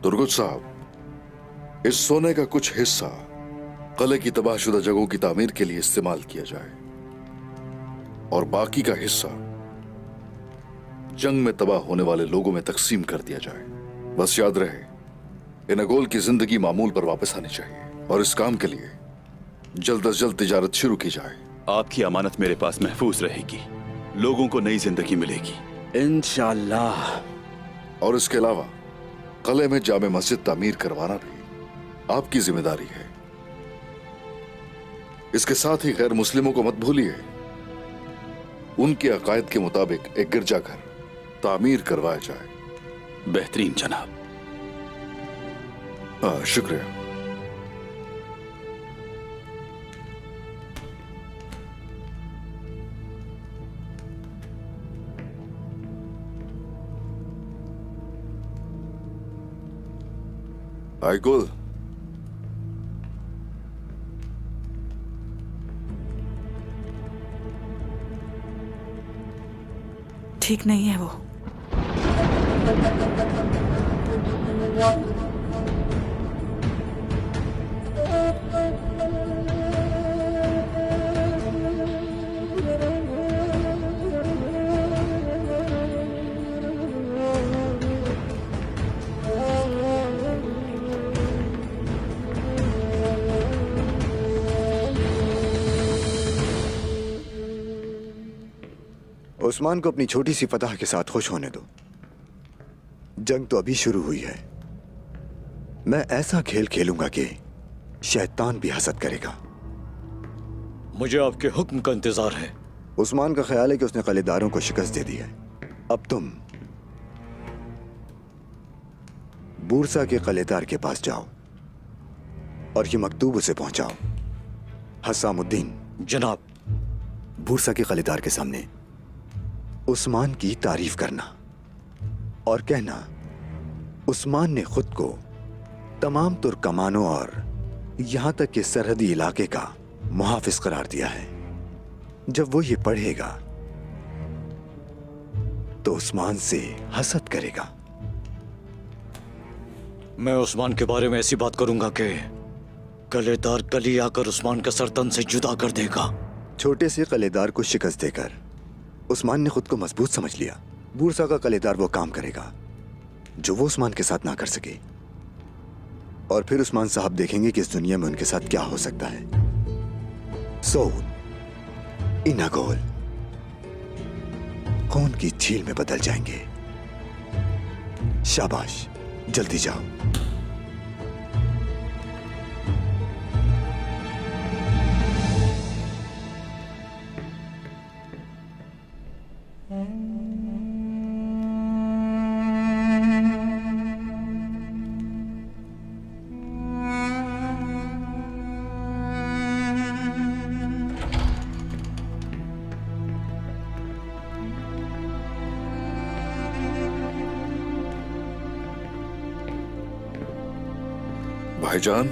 Turgut साहब, इस सोने का कुछ हिस्सा किले की तबाहशुदा जगहों की तामीर के लिए इस्तेमाल किया जाए और बाकी का हिस्सा जंग में तबाह होने वाले लोगों में तकसीम कर दिया जाए। बस याद रहे, इनगोल की जिंदगी मामूल पर वापस आनी चाहिए और इस काम के लिए जल्द अज जल्द तिजारत शुरू की जाए। आपकी अमानत मेरे पास महफूज रहेगी, लोगों को नई जिंदगी मिलेगी इंशाअल्लाह। और इसके अलावा किले में जामे मस्जिद तामीर करवाना भी आपकी जिम्मेदारी है। इसके साथ ही गैर मुस्लिमों को मत भूलिए, उनके अकायद के मुताबिक एक गिरजाघर तामीर करवाया जाए। बेहतरीन जनाब। शुक्रिया। गुल, ठीक नहीं है वो। उस्मान को अपनी छोटी सी फतह के साथ खुश होने दो। जंग तो अभी शुरू हुई है। मैं ऐसा खेल खेलूंगा कि शैतान भी हसद करेगा। मुझे आपके हुक्म का इंतजार है। उस्मान का ख्याल है कि उसने कलेदारों को शिकस्त दे दी है। अब तुम बूरसा के कलेदार के पास जाओ और ये मकतूब उसे पहुंचाओ। हसामुद्दीन, जनाब। बूरसा के कलेदार के सामने उस्मान की तारीफ करना और कहना उस्मान ने खुद को तमाम तुर्कमानों और यहां तक कि सरहदी इलाके का मुहाफिज करार दिया है। जब वो ये पढ़ेगा तो उस्मान से हसद करेगा। मैं उस्मान के बारे में ऐसी बात करूंगा कि कलेदार कली आकर उस्मान का सर तन से जुदा कर देगा। छोटे से कलेदार को शिकस्त देकर उस्मान ने खुद को मजबूत समझ लिया। बूरसा का कलेदार वो काम करेगा जो वो उस्मान के साथ ना कर सके, और फिर उस्मान साहब देखेंगे कि इस दुनिया में उनके साथ क्या हो सकता है। सऊद, इनागोल खून की झील में बदल जाएंगे। शाबाश, जल्दी जाओ। भाईजान,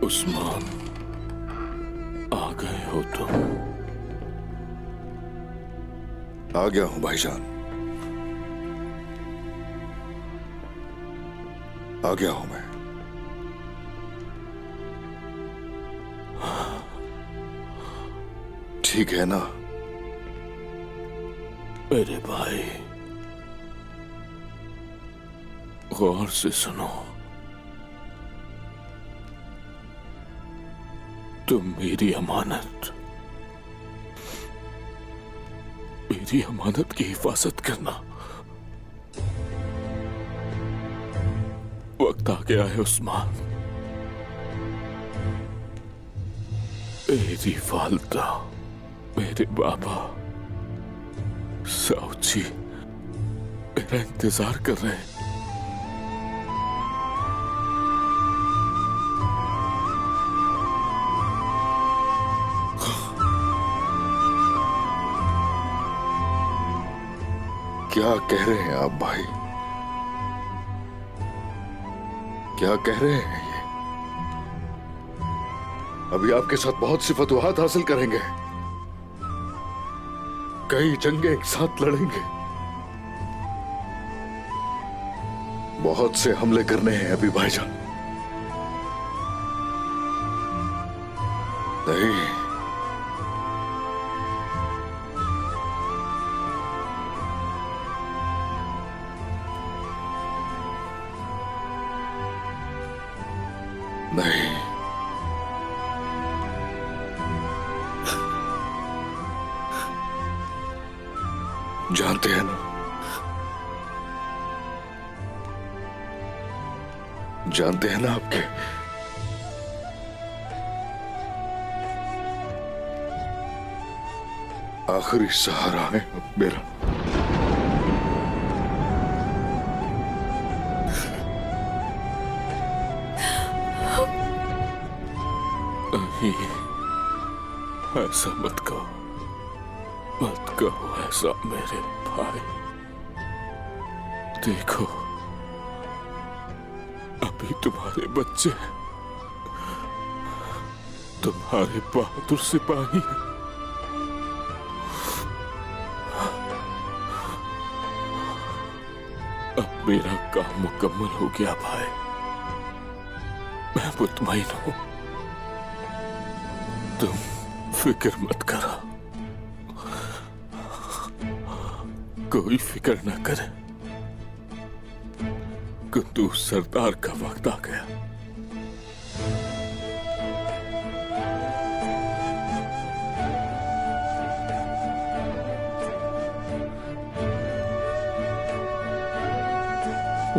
उस्मान, आ गए हो तुम? आ गया हूं भाईजान, आ गया हूं मैं। ठीक है ना मेरे भाई? गौर से सुनो, तुम मेरी अमानत की हिफाजत करना। वक्त आ गया है उस्मान। मेरी वालिदा, मेरे बाबा, साऊद जी मेरा इंतजार कर रहे हैं। क्या कह रहे हैं आप भाई? क्या कह रहे हैं ये? अभी आपके साथ बहुत सी फतूहात हासिल करेंगे, कई जंगें एक साथ लड़ेंगे। बहुत से हमले करने हैं अभी भाईजान। नहीं, नहीं, जानते हैं ना, जानते हैं ना आपके आखिरी सहारा है मेरा। नहीं, ऐसा मत कहो, मत कहो ऐसा मेरे भाई। देखो, अभी तुम्हारे बच्चे तुम्हारे बहादुर सिपाही हैं। अब मेरा काम मुकम्मल हो गया भाई, मैं मुतमईन हूं। तुम फिक्र मत करो, कोई फिक्र न करे। कुद्दूस सरदार का वक्त आ गया।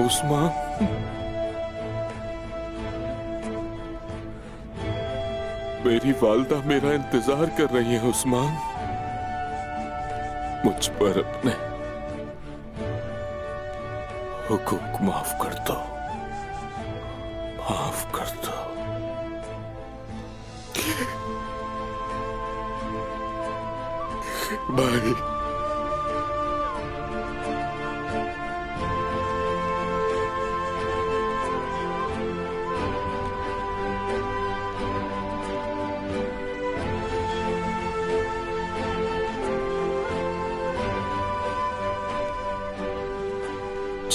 उस्मान, मेरी वालदा मेरा इंतजार कर रही है। उस्मान, मुझ पर अपने हुकूक माफ कर दो, माफ कर दो। भाई,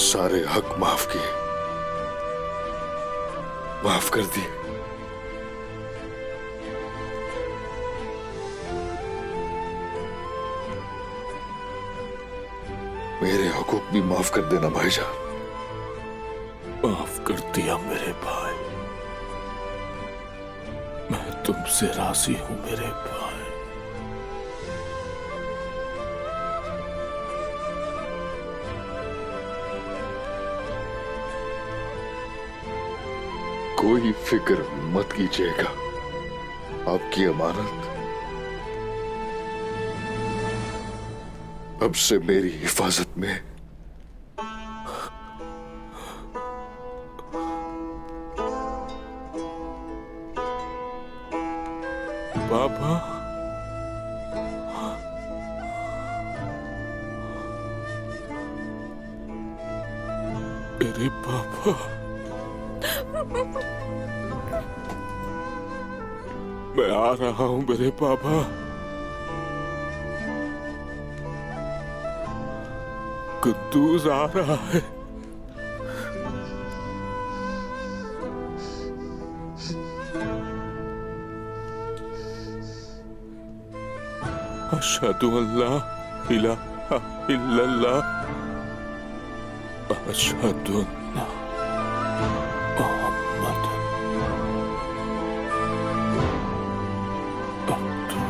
सारे हक माफ किए, माफ कर दिए। मेरे हुकूक भी माफ कर देना भाईजान। माफ कर दिया मेरे भाई, मैं तुमसे राजी हूं मेरे भाई। कोई फिक्र मत कीजिएगा, आपकी अमानत अब से मेरी हिफाजत में। बाबा, मेरे बाबा, मैं आ रहा हूं मेरे बाबा। कुद्दूस आ रहा है। अशहदु अल्ला इलाहा इल्लल्लाह, अशहदु अन्ना मुहम्मदन अब्दुहु।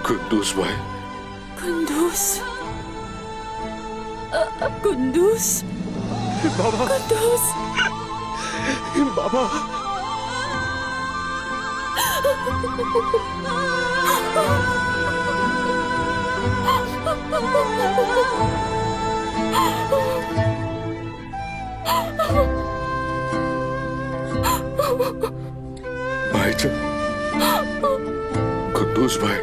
कुद्दूस भाई, कुंदूस, कुंदूस, बाबा, कुंदूस, बाबा, कुंदूस भाई,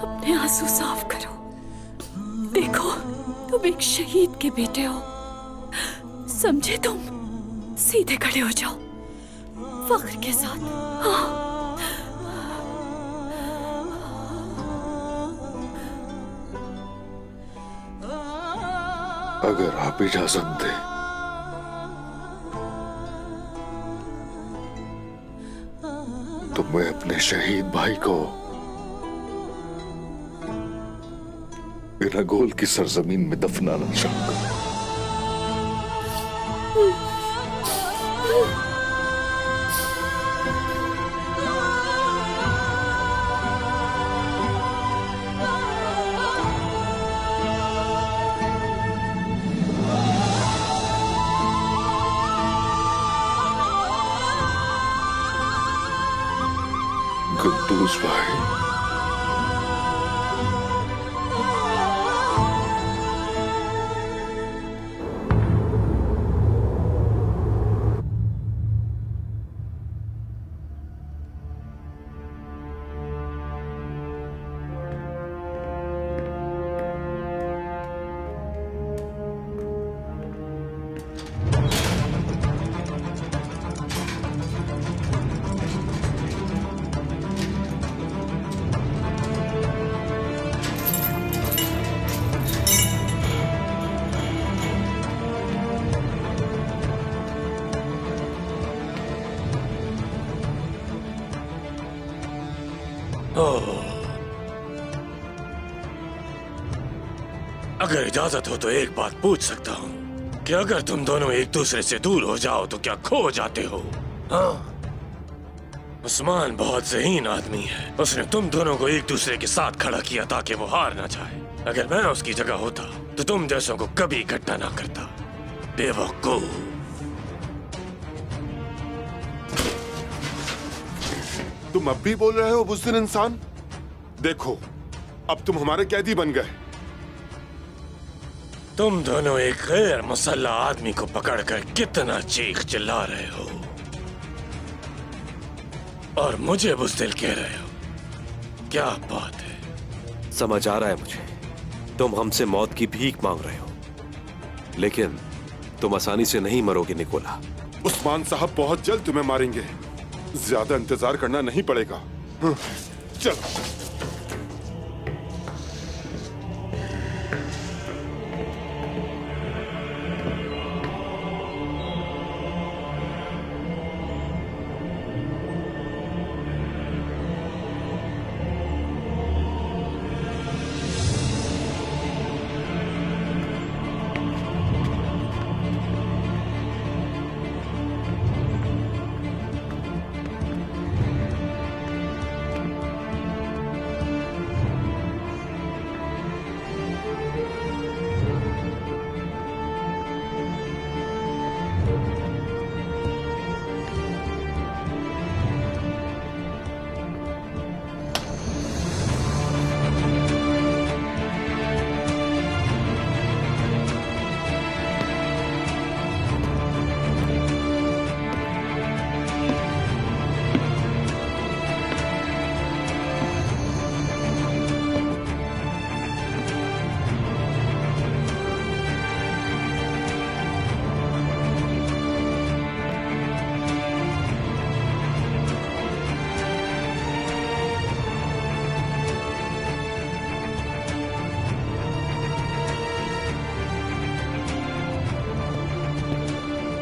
अपने आंसू साफ करो। देखो, तुम एक शहीद के बेटे हो, समझे तुम? सीधे खड़े हो जाओ, फख्र के साथ। हाँ। अगर आप इजाजत दें तो मैं अपने शहीद भाई को इनागोल की सरजमीन में दफनाना चाहूंगा। कुंदूस भाई, अगर इजाजत हो तो एक बात पूछ सकता हूँ कि अगर तुम दोनों एक दूसरे से दूर हो जाओ तो क्या खो जाते हो? हाँ, उस्मान बहुत ज़हीन आदमी है। उसने तुम दोनों को एक दूसरे के साथ खड़ा किया ताकि वो हार ना जाए। अगर मैं उसकी जगह होता तो तुम जैसों को कभी इकट्ठा ना करता। बेवकूफ। तुम अब भी बोल रहे हो बुज़दिल इंसान? देखो, अब तुम हमारे कैदी बन गए। तुम दोनों एक गैर मुसल्लह आदमी को पकड़कर कितना चीख चिल्ला रहे हो और मुझे बुज़दिल कह रहे हो। क्या बात है? समझ आ रहा है मुझे, तुम हमसे मौत की भीख मांग रहे हो, लेकिन तुम आसानी से नहीं मरोगे निकोला। उस्मान साहब बहुत जल्द तुम्हें मारेंगे। ज्यादा इंतजार करना नहीं पड़ेगा। चलो।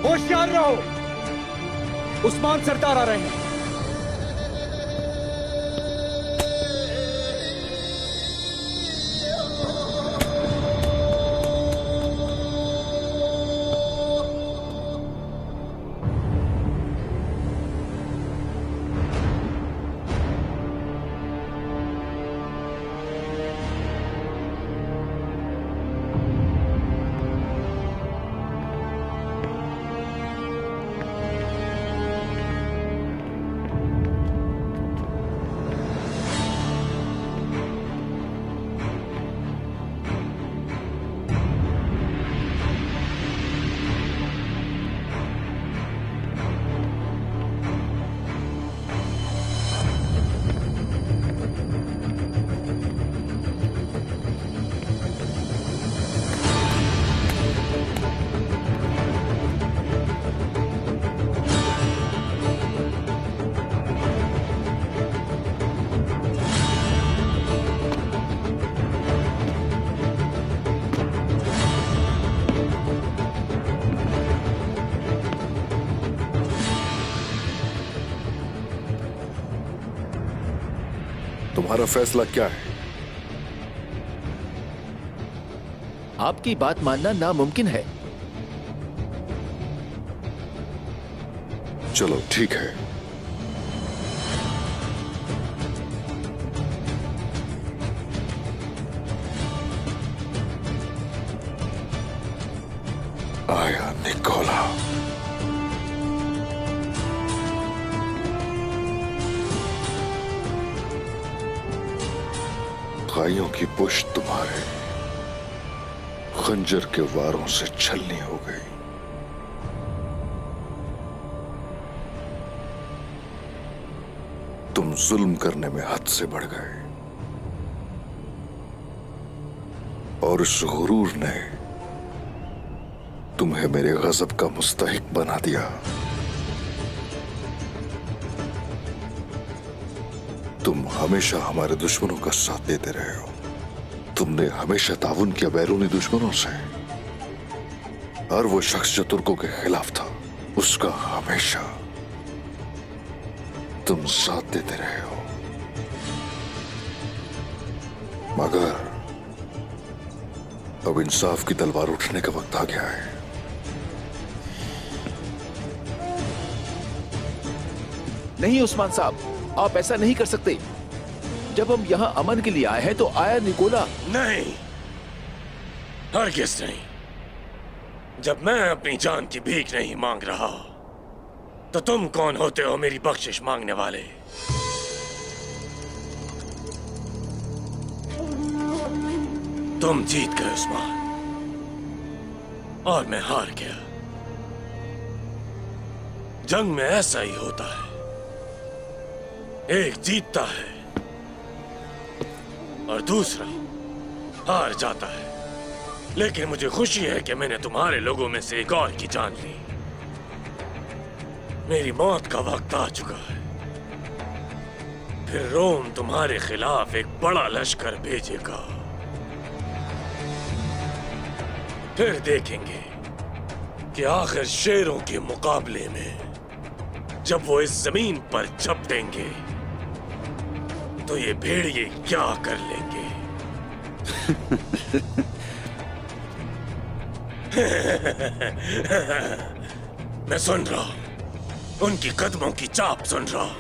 होशियार रहो, उस्मान सरदार आ रहे हैं। तुम्हारा फैसला क्या है? आपकी बात मानना नामुमकिन है। चलो ठीक है। आया निकोला। गायों की पुश्त तुम्हारे खंजर के वारों से छलनी हो गई। तुम जुल्म करने में हद से बढ़ गए और इस गुरूर ने तुम्हें मेरे गजब का मुस्तहिक बना दिया। तुम हमेशा हमारे दुश्मनों का साथ देते रहे हो। तुमने हमेशा ताउन किया बैरूनी दुश्मनों से। और वो शख्स जो तुर्कों के खिलाफ था, उसका हमेशा तुम साथ देते रहे हो। मगर अब इंसाफ की तलवार उठने का वक्त आ गया है। नहीं उस्मान साहब, आप ऐसा नहीं कर सकते। जब हम यहाँ अमन के लिए आए हैं तो आया निकोला। नहीं, हरगिज़ नहीं। जब मैं अपनी जान की भीख नहीं मांग रहा, तो तुम कौन होते हो मेरी बख्शिश मांगने वाले? तुम जीत गए उस्मान, और मैं हार गया। जंग में ऐसा ही होता है, एक जीतता है और दूसरा हार जाता है। लेकिन मुझे खुशी है कि मैंने तुम्हारे लोगों में से एक और की जान ली। मेरी मौत का वक्त आ चुका है। फिर रोम तुम्हारे खिलाफ एक बड़ा लश्कर भेजेगा। फिर देखेंगे कि आखिर शेरों के मुकाबले में जब वो इस जमीन पर झपटेंगे तो ये भेड़िए क्या कर लेंगे। मैं सुन रहा हूं, उनकी कदमों की चाप सुन रहा हूं।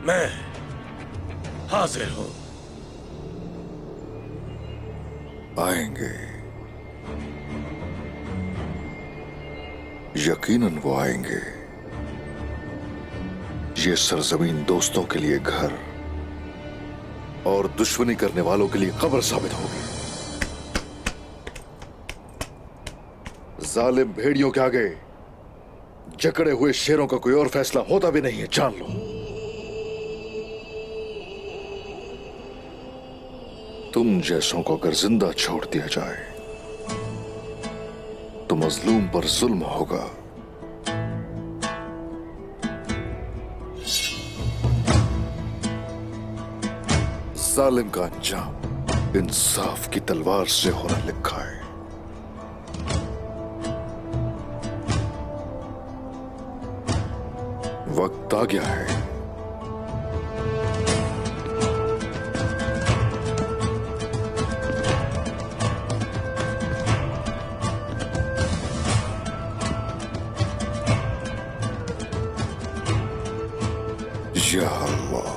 मैं हाजिर हूं। आएंगे, यकीनन वो आएंगे। ये सरजमीन दोस्तों के लिए घर और दुश्मनी करने वालों के लिए कब्र साबित होगी। जालिम भेड़ियों के आगे जकड़े हुए शेरों का कोई और फैसला होता भी नहीं है, जान लो। तुम जैसों को अगर जिंदा छोड़ दिया जाए तो मजलूम पर जुल्म होगा। जालिम का अंजाम इंसाफ की तलवार से होना लिखा है। वक्त आ गया है। या अल्लाह,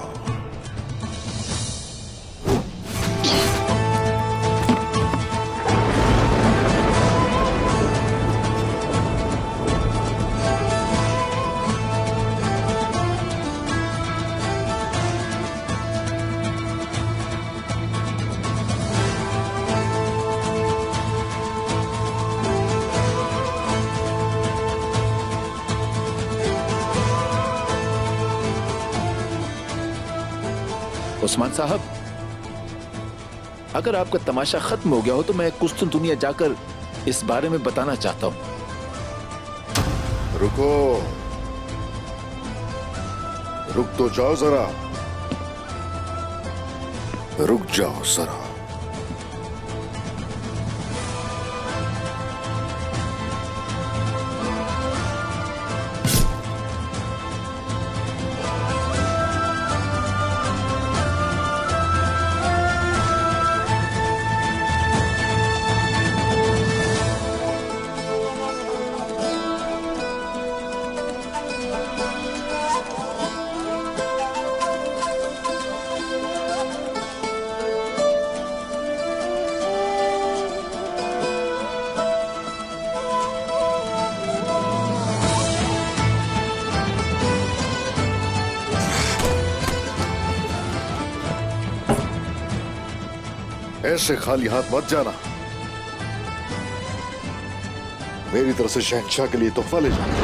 उस्मान साहब, अगर आपका तमाशा खत्म हो गया हो तो मैं कुस्तुनतुनिया जाकर इस बारे में बताना चाहता हूं। रुको, रुक तो जाओ जरा, रुक जाओ जरा। ऐसे खाली हाथ मत जाना। मेरी तरफ से शहंशाह के लिए तोहफा ले जाना।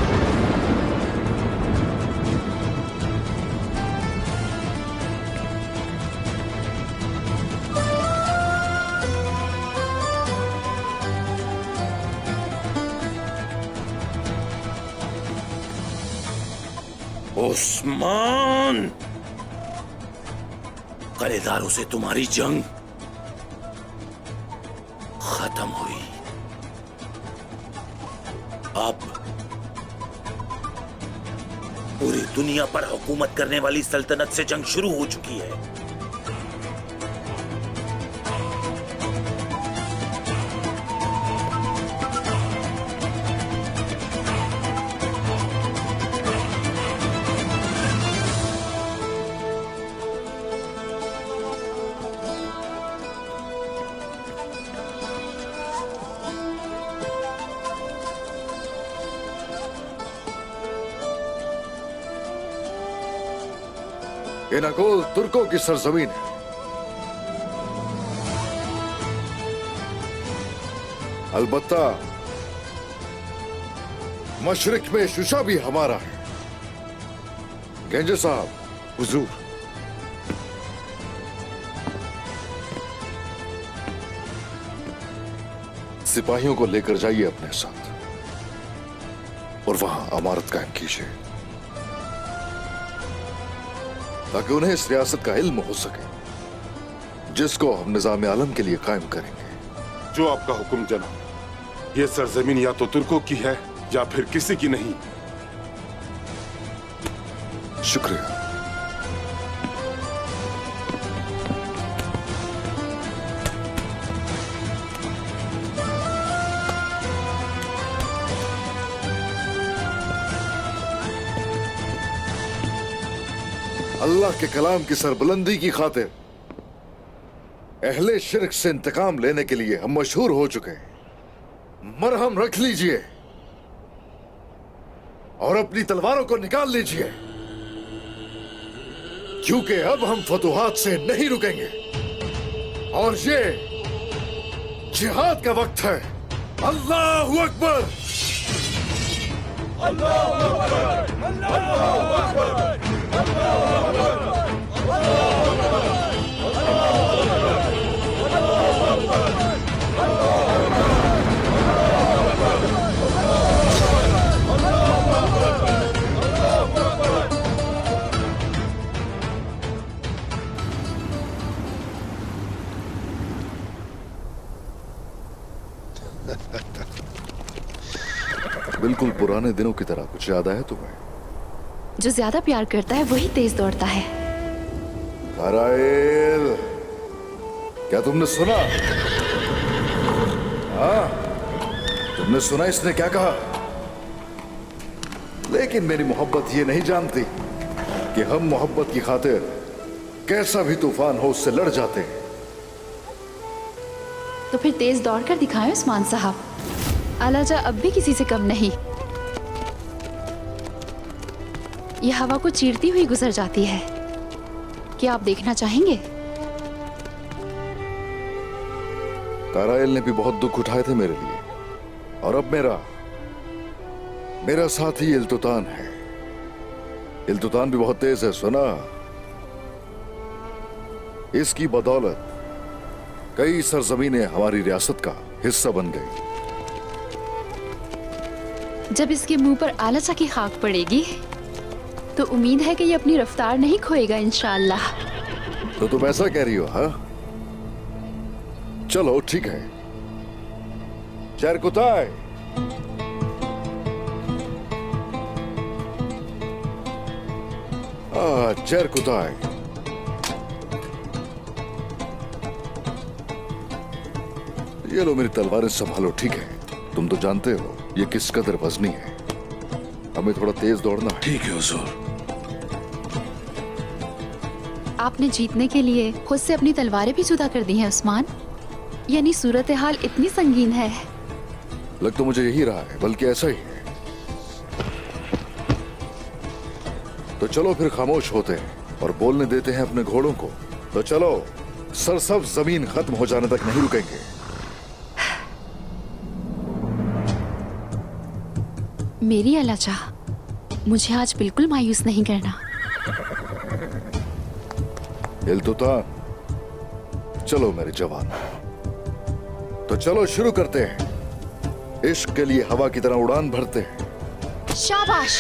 उस्मान, कलेदारों से तुम्हारी जंग खत्म हुई। अब पूरी दुनिया पर हुकूमत करने वाली सल्तनत से जंग शुरू हो चुकी है। ये नगोल तुर्कों की सरजमीन है। अलबत्ता मशरिक में शुशा भी हमारा है। गेंजे साहब, हुजूर, सिपाहियों को लेकर जाइए अपने साथ और वहां अमारत कायम कीजिए ताकि उन्हें इस रियासत का इल्म हो सके जिसको हम निजाम आलम के लिए कायम करेंगे। जो आपका हुक्म जनाब। ये सरजमीन या तो तुर्कों की है या फिर किसी की नहीं। शुक्रिया। अल्लाह के कलाम की सरबुलंदी की खातिर अहले शिरक से इंतकाम लेने के लिए हम मशहूर हो चुके हैं। मरहम रख लीजिए और अपनी तलवारों को निकाल लीजिए, क्योंकि अब हम फतुहात से नहीं रुकेंगे और ये जिहाद का वक्त है। अल्लाहु अकबर, अल्लाहु अकबर, अल्लाहु अकबर, बिल्कुल पुराने दिनों की तरह कुछ याद आया तुम्हें? जो ज्यादा प्यार करता है वही तेज दौड़ता है। कराइल, क्या तुमने सुना? हाँ, तुमने सुना इसने क्या कहा? लेकिन मेरी मोहब्बत ये नहीं जानती कि हम मोहब्बत की खातिर कैसा भी तूफान हो उससे लड़ जाते हैं। तो फिर तेज दौड़ कर दिखाएं उस्मान साहब। आलाजा अब भी किसी से कम नहीं। यह हवा को चीरती हुई गुजर जाती है। क्या आप देखना चाहेंगे? काराइल ने भी बहुत दुख उठाए थे मेरे लिए और अब मेरा साथी इल्तुतान है। इल्तुतान भी बहुत तेज है, सुना? इसकी बदौलत कई सरजमीनें हमारी रियासत का हिस्सा बन गई। जब इसके मुंह पर आलाजा की खाक पड़ेगी तो उम्मीद है कि ये अपनी रफ्तार नहीं खोएगा इंशाअल्लाह। तो तुम ऐसा कह रही हो? हाँ, चलो ठीक है। चरकुताय, चरकुताय, ये लो मेरी तलवारें संभालो, ठीक है? तुम तो जानते हो ये किस कदर वजनी है। हमें थोड़ा तेज दौड़ना है। ठीक है हुजूर। आपने जीतने के लिए खुद से अपनी तलवारें भी जुदा कर दी हैं उस्मान। यानी सूरत हाल इतनी संगीन है। लग तो मुझे यही रहा है, बल्कि ऐसा ही है। तो चलो फिर खामोश होते हैं और बोलने देते हैं अपने घोड़ों को। तो चलो सरसब्ज जमीन खत्म हो जाने तक नहीं रुकेंगे। मेरी अलाजा, मुझे आज बिल्कुल मायूस नहीं करना। इल्तुतान, चलो मेरे जवान, तो चलो शुरू करते हैं। इश्क के लिए हवा की तरह उड़ान भरते हैं। शाबाश।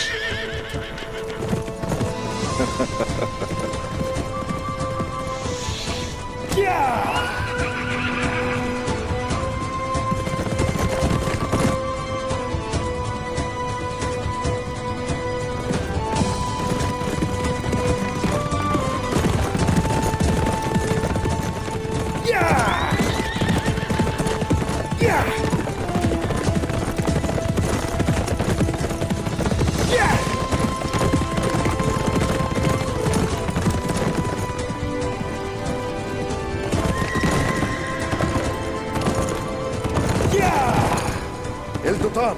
इल्तुतान,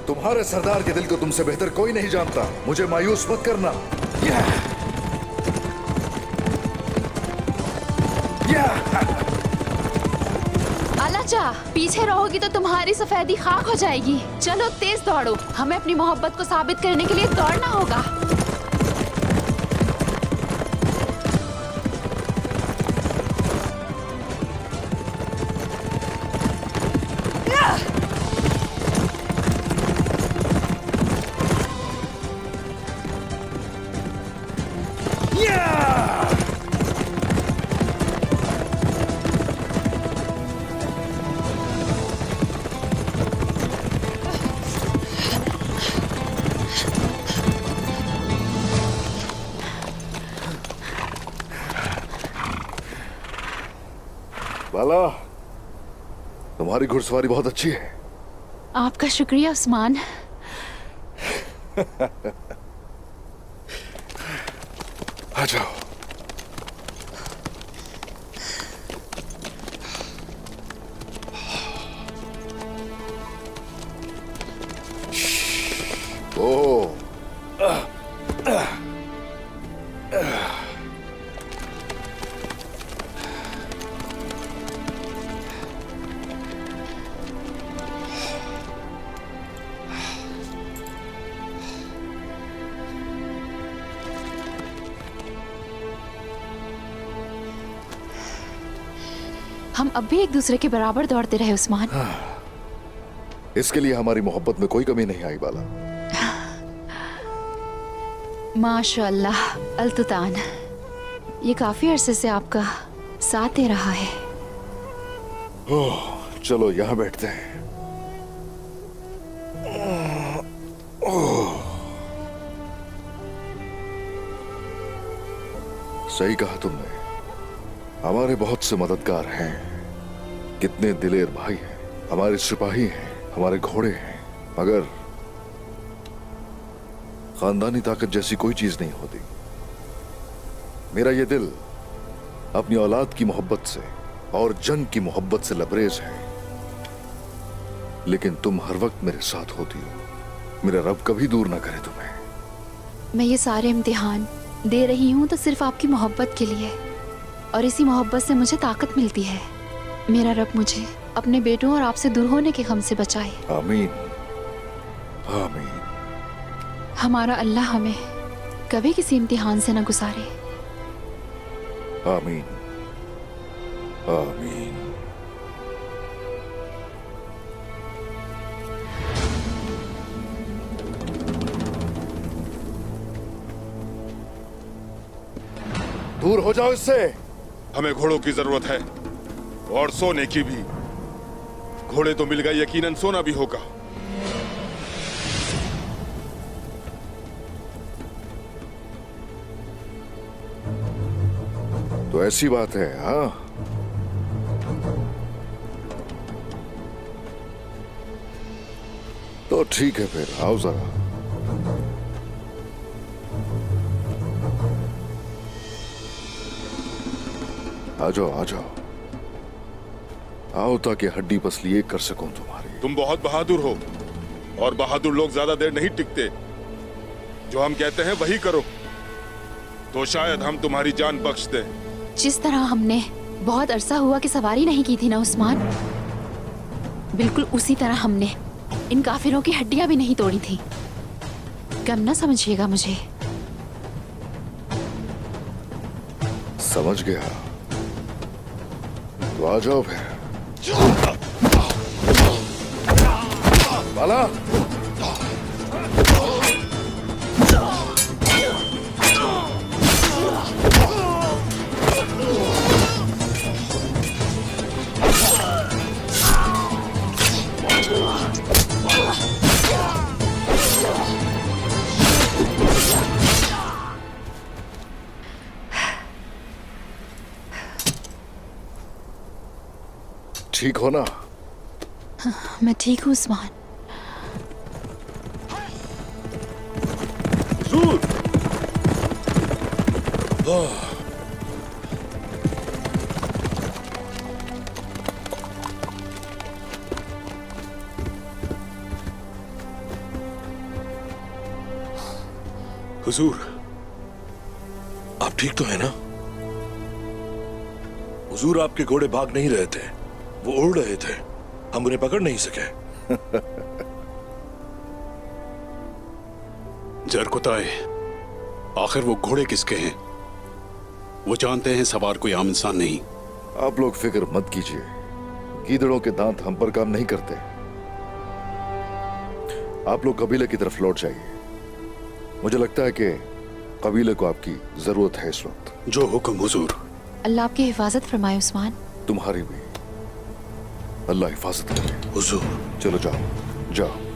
तुम्हारे सरदार के दिल को तुमसे बेहतर कोई नहीं जानता। मुझे मायूस मत करना। अलाजा, पीछे रहोगी तो तुम्हारी सफेदी खाक हो जाएगी। चलो तेज दौड़ो, हमें अपनी मोहब्बत को साबित करने के लिए दौड़ना होगा। बाला, तुम्हारी घुड़सवारी बहुत अच्छी है। आपका शुक्रिया उस्मान। आ जाओ। ओ, हम अब भी एक दूसरे के बराबर दौड़ते रहे उस्मान। इसके लिए हमारी मोहब्बत में कोई कमी नहीं आई बाला। माशाअल्लाह अल्तुतान, ये काफी अरसे से आपका साथ दे रहा है। ओह, चलो यहां बैठते हैं। सही कहा तुमने, हमारे बहुत से मददगार हैं, कितने दिलेर भाई हैं, हमारे सिपाही हैं, हमारे घोड़े हैं, मगर खानदानी ताकत जैसी कोई चीज नहीं होती। मेरा ये दिल अपनी औलाद की मोहब्बत से और जंग की मोहब्बत से लबरेज है, लेकिन तुम हर वक्त मेरे साथ होती हो। मेरा रब कभी दूर ना करे तुम्हें। मैं ये सारे इम्तिहान दे रही हूँ तो सिर्फ आपकी मोहब्बत के लिए, और इसी मोहब्बत से मुझे ताकत मिलती है। मेरा रब मुझे अपने बेटों और आपसे दूर होने के गम से बचाए। आमीन, आमीन। हमारा अल्लाह हमें कभी किसी इम्तिहान से न गुजारे। आमीन, आमीन। दूर हो जाओ इससे। हमें घोड़ों की जरूरत है और सोने की भी। घोड़े तो मिल गए, यकीनन सोना भी होगा। तो ऐसी बात है, हाँ? तो ठीक है, फिर आओ जरा। आ जाओ, आ जाओ, आओ, ताकि हड्डी पसली एक कर सकूं तुम्हारी। तुम बहुत बहादुर हो, और बहादुर लोग ज्यादा देर नहीं टिकते। जो हम कहते हैं वही करो, तो शायद हम तुम्हारी जान बख्श दें। जिस तरह हमने बहुत अरसा हुआ कि सवारी नहीं की थी ना उस्मान। बिल्कुल उसी तरह हमने इन काफिरों की हड्डियां भी नहीं तोड़ी थी। कम ना समझिएगा मुझे। समझ गया, तो आ जाओ फिर। बाला, ठीक हो ना? मैं ठीक हूँ उस्मान। हुजूर, आप ठीक तो है ना? हुजूर, आपके घोड़े भाग नहीं रहे थे, वो उड़ रहे थे। हम उन्हें पकड़ नहीं सके। जरकुताए, आखिर वो घोड़े किसके हैं? वो जानते हैं सवार कोई आम इंसान नहीं। आप लोग फिक्र मत कीजिए, गीदड़ों के दांत हम पर काम नहीं करते। आप लोग कबीले की तरफ लौट जाइए। मुझे लगता है कि कबीले को आपकी जरूरत है इस वक्त। जो हुक्म हुजूर। अल्लाह आपकी हिफाजत फरमाए उस्मान। तुम्हारी भी। अल्लाह हिफाजत करे। हुजूर, चलो जाओ जाओ।